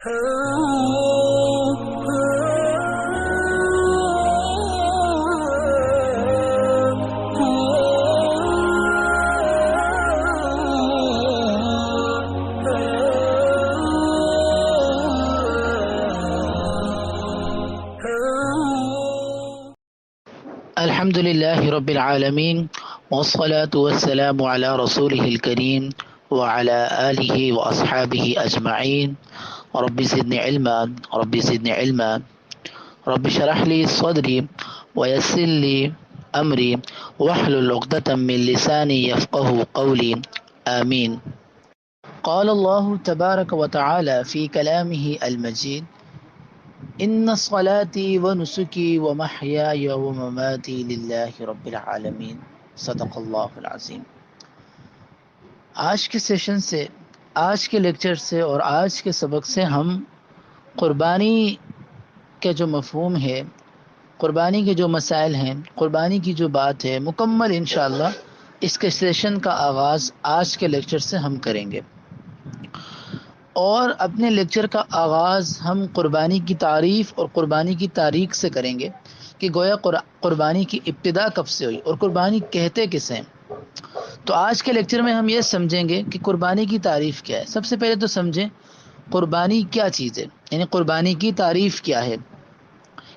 الحمد لله رب العالمين والصلاة والسلام على رسوله الكريم وعلى آله وأصحابه أجمعين. رب زدني علما رب زدني علما رب اشرح لي صدري ويسر لي أمري واحلل عقدة من لساني يفقه قولي. آمين. قال الله تبارك وتعالى في كلامه المجيد: ان صلاتي ونسكي ومحياي ومماتي لله رب العالمین. صدق اللہ العظیم. آج کے سیشن سے، آج کے لیکچر سے اور آج کے سبق سے ہم قربانی کے جو مفہوم ہے، قربانی کے جو مسائل ہیں، قربانی کی جو بات ہے، مکمل انشاءاللہ اس کے سیشن کا آغاز آج کے لیکچر سے ہم کریں گے. اور اپنے لیکچر کا آغاز ہم قربانی کی تعریف اور قربانی کی تاریخ سے کریں گے کہ گویا قربانی کی ابتدا کب سے ہوئی اور قربانی کہتے کسے ہیں. تو آج کے لیکچر میں ہم یہ سمجھیں گے کہ قربانی کی تعریف کیا ہے. سب سے پہلے تو سمجھیں قربانی کیا چیز ہے، یعنی قربانی کی تعریف کیا ہے.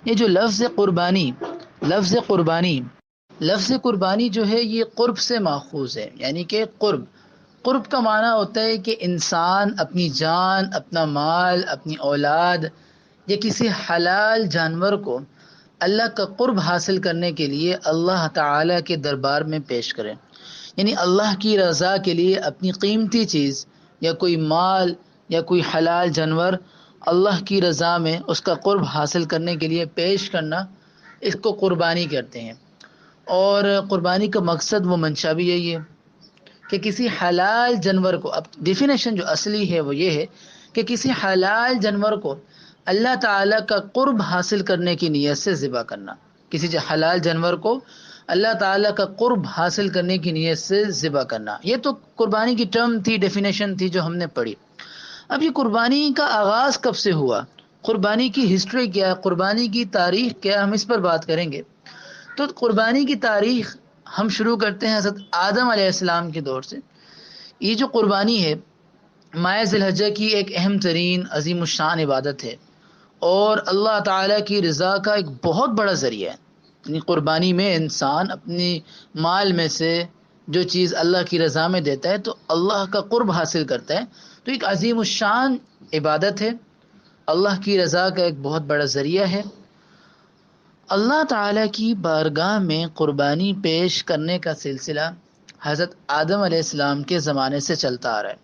یہ جو لفظ قربانی جو ہے یہ قرب سے ماخوذ ہے، یعنی کہ قرب کا معنی ہوتا ہے کہ انسان اپنی جان، اپنا مال، اپنی اولاد یا کسی حلال جانور کو اللہ کا قرب حاصل کرنے کے لیے اللہ تعالیٰ کے دربار میں پیش کرے. یعنی اللہ کی رضا کے لیے اپنی قیمتی چیز یا کوئی مال یا کوئی حلال جانور اللہ کی رضا میں اس کا قرب حاصل کرنے کے لیے پیش کرنا، اس کو قربانی کہتے ہیں. اور قربانی کا مقصد و منشا بھی یہی ہے کہ کسی حلال جانور کو، اب ڈیفینیشن جو اصلی ہے وہ یہ ہے کہ کسی حلال جانور کو اللہ تعالیٰ کا قرب حاصل کرنے کی نیت سے ذبح کرنا. کسی حلال جانور کو اللہ تعالیٰ کا قرب حاصل کرنے کی نیت سے ذبح کرنا، یہ تو قربانی کی ٹرم تھی، ڈیفینیشن تھی جو ہم نے پڑھی. اب یہ قربانی کا آغاز کب سے ہوا، قربانی کی ہسٹری کیا ہے، قربانی کی تاریخ کیا ہے، ہم اس پر بات کریں گے. تو قربانی کی تاریخ ہم شروع کرتے ہیں حضرت آدم علیہ السلام کے دور سے. یہ جو قربانی ہے ماہ ذی الحجہ کی ایک اہم ترین عظیم الشان عبادت ہے اور اللہ تعالیٰ کی رضا کا ایک بہت بڑا ذریعہ ہے. یعنی قربانی میں انسان اپنی مال میں سے جو چیز اللہ کی رضا میں دیتا ہے تو اللہ کا قرب حاصل کرتا ہے. تو ایک عظیم الشان عبادت ہے، اللہ کی رضا کا ایک بہت بڑا ذریعہ ہے. اللہ تعالیٰ کی بارگاہ میں قربانی پیش کرنے کا سلسلہ حضرت آدم علیہ السلام کے زمانے سے چلتا آ رہا ہے.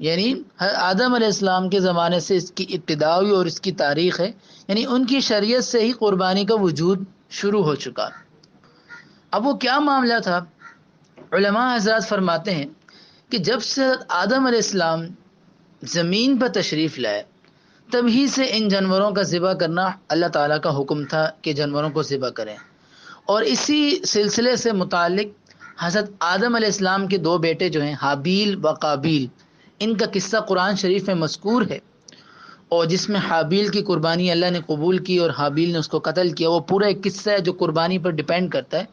یعنی آدم علیہ السلام کے زمانے سے اس کی ابتدا ہوئی اور اس کی تاریخ ہے، یعنی ان کی شریعت سے ہی قربانی کا وجود شروع ہو چکا. اب وہ کیا معاملہ تھا؟ علماء حضرات فرماتے ہیں کہ جب سے حضرت آدم علیہ السلام زمین پر تشریف لائے تبھی سے ان جانوروں کا ذبح کرنا اللہ تعالیٰ کا حکم تھا کہ جانوروں کو ذبح کریں. اور اسی سلسلے سے متعلق حضرت آدم علیہ السلام کے دو بیٹے جو ہیں حابیل و قابیل، ان کا قصہ قرآن شریف میں مذکور ہے، اور جس میں حابیل کی قربانی اللہ نے قبول کی اور حابیل نے اس کو قتل کیا. وہ پورا ایک قصہ ہے جو قربانی پر ڈیپینڈ کرتا ہے.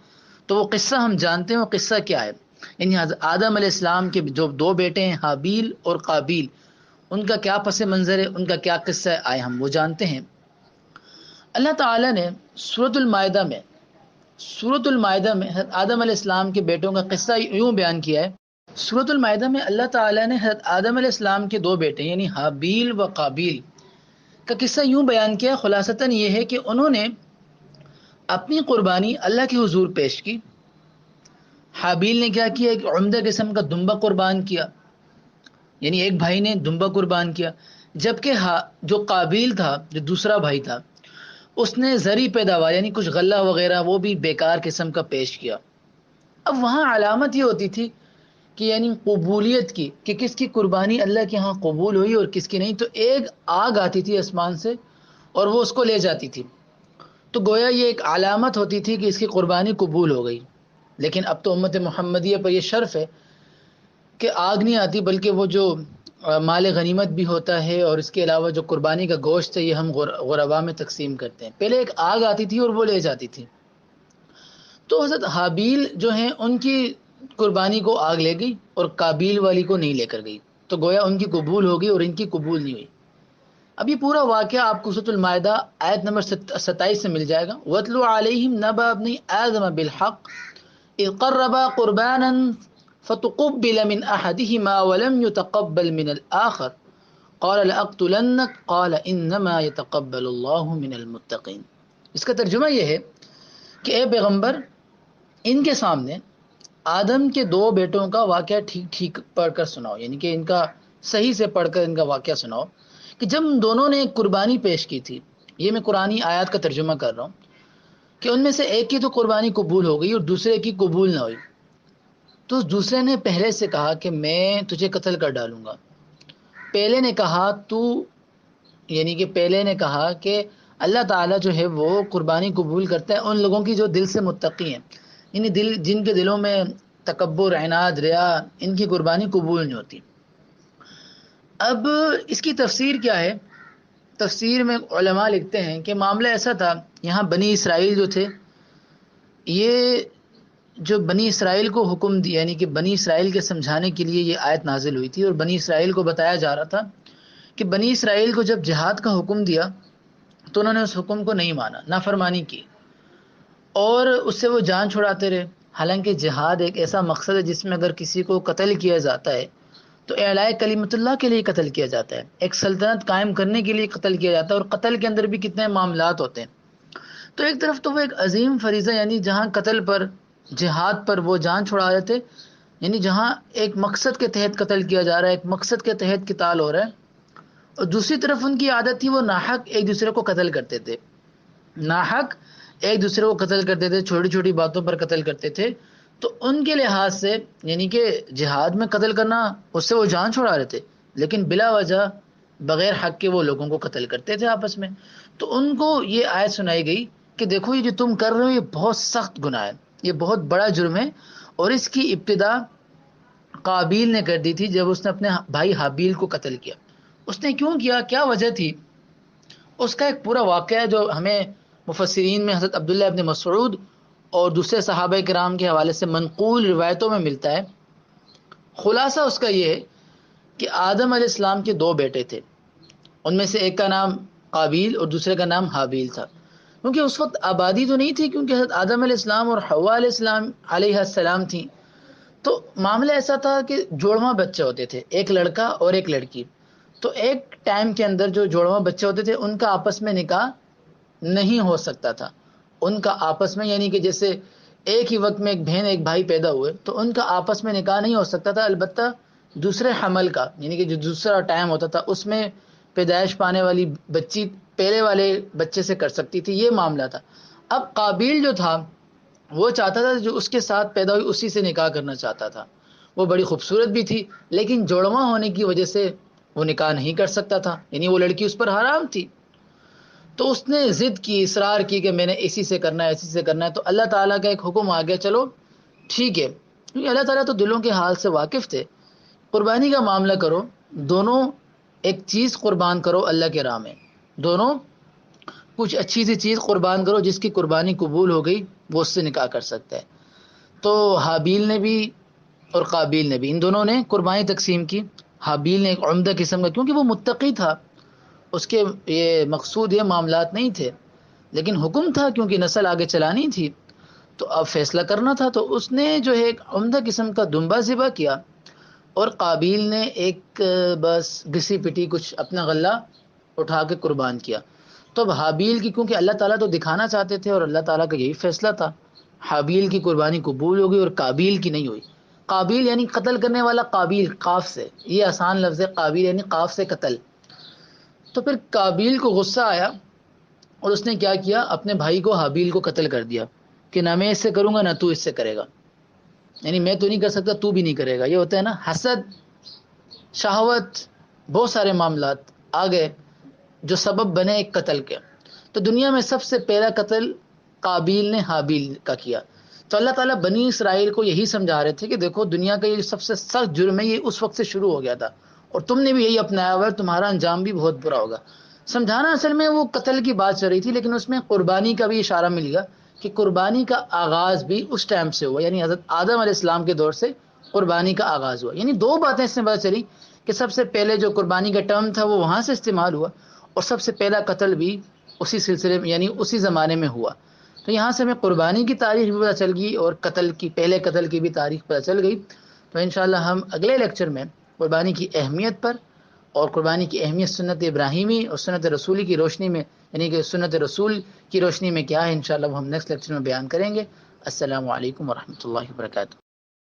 تو وہ قصہ ہم جانتے ہیں، وہ قصہ کیا ہے. یعنی حضرت آدم علیہ السلام کے جو دو بیٹے ہیں حابیل اور قابیل، ان کا کیا پس منظر ہے، ان کا کیا قصہ ہے، آئے ہم وہ جانتے ہیں. اللہ تعالیٰ نے سورۃ المائدہ میں حضرت آدم علیہ السلام کے بیٹوں کا قصہ یوں بیان کیا ہے. سورۃ المائدہ میں اللہ تعالیٰ نے حضرت آدم علیہ السلام کے دو بیٹے یعنی حابیل و قابیل کا قصہ یوں بیان کیا. خلاصتاً یہ ہے کہ انہوں نے اپنی قربانی اللہ کے حضور پیش کی. حابیل نے کیا کیا، ایک عمدہ قسم کا دمبا قربان کیا، یعنی ایک بھائی نے دمبا قربان کیا، جبکہ جو قابیل تھا، جو دوسرا بھائی تھا، اس نے زرعی پیداوار یعنی کچھ غلہ وغیرہ وہ بھی بیکار قسم کا پیش کیا. اب وہاں علامت یہ ہوتی تھی کہ یعنی قبولیت کی کہ کس کی قربانی اللہ کے ہاں قبول ہوئی اور کس کی نہیں. تو ایک آگ آتی تھی آسمان سے اور وہ اس کو لے جاتی تھی، تو گویا یہ ایک علامت ہوتی تھی کہ اس کی قربانی قبول ہو گئی. لیکن اب تو امت محمدیہ پر یہ شرف ہے کہ آگ نہیں آتی بلکہ وہ جو مال غنیمت بھی ہوتا ہے، اور اس کے علاوہ جو قربانی کا گوشت ہے یہ ہم غربا میں تقسیم کرتے ہیں۔ پہلے ایک آگ آتی تھی اور وہ لے جاتی تھی، تو حضرت حابیل جو ہیں ان کی قربانی کو آگ لے گئی اور قابیل والی کو نہیں لے کر گئی، تو گویا ان کی قبول ہوگی اور ان کی قبول نہیں ہوئی۔ اب یہ پورا واقعہ آپ کو سورۃ المائدہ آیت نمبر 27 سے مل جائے گا۔ وَاتْلُ عَلَيْهِمْ نَبَأَ ابْنَيْ آدَمَ بِالْحَقِّ إِذْ قَرَّبَا قُرْبَانًا فَتُقُبِّلَ مِنْ أَحَدِهِمَا وَلَمْ يُتَقَبَّلْ مِنَ الْآخَرِ قَالَ لَأَقْتُلَنَّكَ قَالَ إِنَّمَا يَتَقَبَّلُ اللَّهُ مِنَ الْمُتَّقِينَ۔ اس کا ترجمہ یہ ہے کہ اے پیغمبر، ان کے سامنے آدم کے دو بیٹوں کا واقعہ ٹھیک ٹھیک پڑھ کر سناؤ، یعنی کہ ان کا صحیح سے پڑھ کر ان کا واقعہ سناؤ کہ جب دونوں نے ایک قربانی پیش کی تھی۔ یہ میں قرآنی آیات کا ترجمہ کر رہا ہوں کہ ان میں سے ایک کی تو قربانی قبول ہو گئی اور دوسرے کی قبول نہ ہوئی، تو دوسرے نے پہلے سے کہا کہ میں تجھے قتل کر ڈالوں گا۔ پہلے نے کہا یعنی کہ پہلے نے کہا کہ اللہ تعالیٰ جو ہے وہ قربانی قبول کرتا ہے ان لوگوں کی جو دل سے متقی ہیں، یعنی جن کے دلوں میں تکبر، عناد، ریا، ان کی قربانی قبول نہیں ہوتی۔ اب اس کی تفسیر کیا ہے؟ تفسیر میں علماء لکھتے ہیں کہ معاملہ ایسا تھا، یہاں بنی اسرائیل جو تھے، یہ جو بنی اسرائیل کو حکم دیا، یعنی کہ بنی اسرائیل کے سمجھانے کے لیے یہ آیت نازل ہوئی تھی، اور بنی اسرائیل کو بتایا جا رہا تھا کہ بنی اسرائیل کو جب جہاد کا حکم دیا تو انہوں نے اس حکم کو نہیں مانا، نافرمانی کی، اور اس سے وہ جان چھڑاتے رہے۔ حالانکہ جہاد ایک ایسا مقصد ہے جس میں اگر کسی کو قتل کیا جاتا ہے تو اعلاء کلمت اللہ کے لیے قتل کیا جاتا ہے، ایک سلطنت قائم کرنے کے لیے قتل کیا جاتا ہے، اور قتل کے اندر بھی کتنے معاملات ہوتے ہیں۔ تو ایک طرف تو وہ ایک عظیم فریضہ، یعنی جہاں قتل پر، جہاد پر وہ جان چھڑا رہے تھے، یعنی جہاں ایک مقصد کے تحت قتل کیا جا رہا ہے، ایک مقصد کے تحت قتال ہو رہا ہے، اور دوسری طرف ان کی عادت تھی وہ ناحق ایک دوسرے کو قتل کرتے تھے، ناحق ایک دوسرے کو قتل کرتے تھے، چھوٹی چھوٹی باتوں پر قتل کرتے تھے۔ تو ان کے لحاظ سے یعنی کہ جہاد میں قتل کرنا، اس سے وہ جان چھڑا رہے تھے، لیکن بلا وجہ بغیر حق کے وہ لوگوں کو قتل کرتے تھے آپس میں۔ تو ان کو یہ آیت سنائی گئی کہ دیکھو یہ جو تم کر رہے ہو یہ بہت سخت گناہ ہے، یہ بہت بڑا جرم ہے، اور اس کی ابتدا قابیل نے کر دی تھی جب اس نے اپنے بھائی حابیل کو قتل کیا۔ اس نے کیوں کیا، کیا وجہ تھی، اس کا ایک پورا واقعہ ہے جو ہمیں مفسرین میں حضرت عبداللہ ابن مسعود اور دوسرے صحابہ کرام کے حوالے سے منقول روایتوں میں ملتا ہے۔ خلاصہ اس کا یہ ہے کہ آدم علیہ السلام کے دو بیٹے تھے، ان میں سے ایک کا نام قابیل اور دوسرے کا نام حابیل تھا۔ کیونکہ اس وقت آبادی تو نہیں تھی، کیونکہ حضرت آدم علیہ السلام اور حوا علیہ السلام تھیں، تو معاملہ ایسا تھا کہ جوڑواں بچے ہوتے تھے، ایک لڑکا اور ایک لڑکی۔ تو ایک ٹائم کے اندر جو جوڑواں بچے ہوتے تھے ان کا آپس میں نکاح نہیں ہو سکتا تھا، ان کا آپس میں، یعنی کہ جیسے ایک ہی وقت میں ایک بہن ایک بھائی پیدا ہوئے تو ان کا آپس میں نکاح نہیں ہو سکتا تھا، البتہ دوسرے حمل کا، یعنی کہ جو دوسرا ٹائم ہوتا تھا اس میں پیدائش پانے والی بچی پہلے والے بچے سے کر سکتی تھی، یہ معاملہ تھا۔ اب قابیل جو تھا وہ چاہتا تھا جو اس کے ساتھ پیدا ہوئی اسی سے نکاح کرنا چاہتا تھا، وہ بڑی خوبصورت بھی تھی لیکن جوڑواں ہونے کی وجہ سے وہ نکاح نہیں کر سکتا تھا، یعنی وہ لڑکی اس پر حرام تھی۔ تو اس نے ضد کی، اصرار کی کہ میں نے اسی سے کرنا ہے، اسی سے کرنا ہے۔ تو اللہ تعالیٰ کا ایک حکم آ گیا، چلو ٹھیک ہے، کیونکہ اللہ تعالیٰ تو دلوں کے حال سے واقف تھے، قربانی کا معاملہ کرو، دونوں ایک چیز قربان کرو اللہ کے راہ میں، دونوں کچھ اچھی سی چیز قربان کرو، جس کی قربانی قبول ہو گئی وہ اس سے نکاح کر سکتا ہے۔ تو حابیل نے بھی اور قابیل نے بھی، ان دونوں نے قربانی تقسیم کی۔ حابیل نے ایک عمدہ قسم کا، کیونکہ وہ متقی تھا، اس کے یہ مقصود یہ معاملات نہیں تھے، لیکن حکم تھا کیونکہ نسل آگے چلانی تھی، تو اب فیصلہ کرنا تھا، تو اس نے جو ہے ایک عمدہ قسم کا دمبا ذبح کیا، اور قابیل نے ایک بس گھسی پٹی کچھ اپنا غلہ اٹھا کے قربان کیا۔ تو اب حابیل کی، کیونکہ اللہ تعالیٰ تو دکھانا چاہتے تھے اور اللہ تعالیٰ کا یہی فیصلہ تھا، حابیل کی قربانی قبول ہو گئی اور قابیل کی نہیں ہوئی۔ قابیل یعنی قتل کرنے والا، قابیل قاف سے، یہ آسان لفظ ہے، قابیل یعنی قاف سے قتل۔ تو پھر قابیل کو غصہ آیا اور اس نے کیا کیا، اپنے بھائی کو حابیل کو قتل کر دیا کہ نہ میں اس سے کروں گا نہ تو اس سے کرے گا، یعنی میں تو نہیں کر سکتا تو بھی نہیں کرے گا۔ یہ ہوتا ہے نا حسد، شہوت، بہت سارے معاملات آ گئے جو سبب بنے ایک قتل کے۔ تو دنیا میں سب سے پہلا قتل قابیل نے حابیل کا کیا۔ تو اللہ تعالیٰ بنی اسرائیل کو یہی سمجھا رہے تھے کہ دیکھو دنیا کا یہ سب سے سخت جرم ہے، یہ اس وقت سے شروع ہو گیا تھا، اور تم نے بھی یہی اپنایا ہوا ہے، تمہارا انجام بھی بہت برا ہوگا۔ سمجھانا اصل میں وہ قتل کی بات چل رہی تھی، لیکن اس میں قربانی کا بھی اشارہ مل گیا کہ قربانی کا آغاز بھی اس ٹائم سے ہوا، یعنی حضرت آدم علیہ السلام کے دور سے قربانی کا آغاز ہوا۔ یعنی دو باتیں اس میں پتہ چلی کہ سب سے پہلے جو قربانی کا ٹرم تھا وہ وہاں سے استعمال ہوا، اور سب سے پہلا قتل بھی اسی سلسلے میں یعنی اسی زمانے میں ہوا۔ تو یہاں سے ہمیں قربانی کی تاریخ بھی پتہ چل گئی اور قتل کی پہلے قتل کی بھی تاریخ پتہ چل گئی۔ تو انشاءاللہ ہم اگلے لیکچر میں قربانی کی اہمیت پر اور قربانی کی اہمیت سنت ابراہیمی اور سنت رسولی کی روشنی میں، یعنی کہ سنت رسول کی روشنی میں کیا ہے، انشاءاللہ وہ ہم نیکسٹ لیکچر میں بیان کریں گے۔ السلام علیکم ورحمۃ اللہ وبرکاتہ۔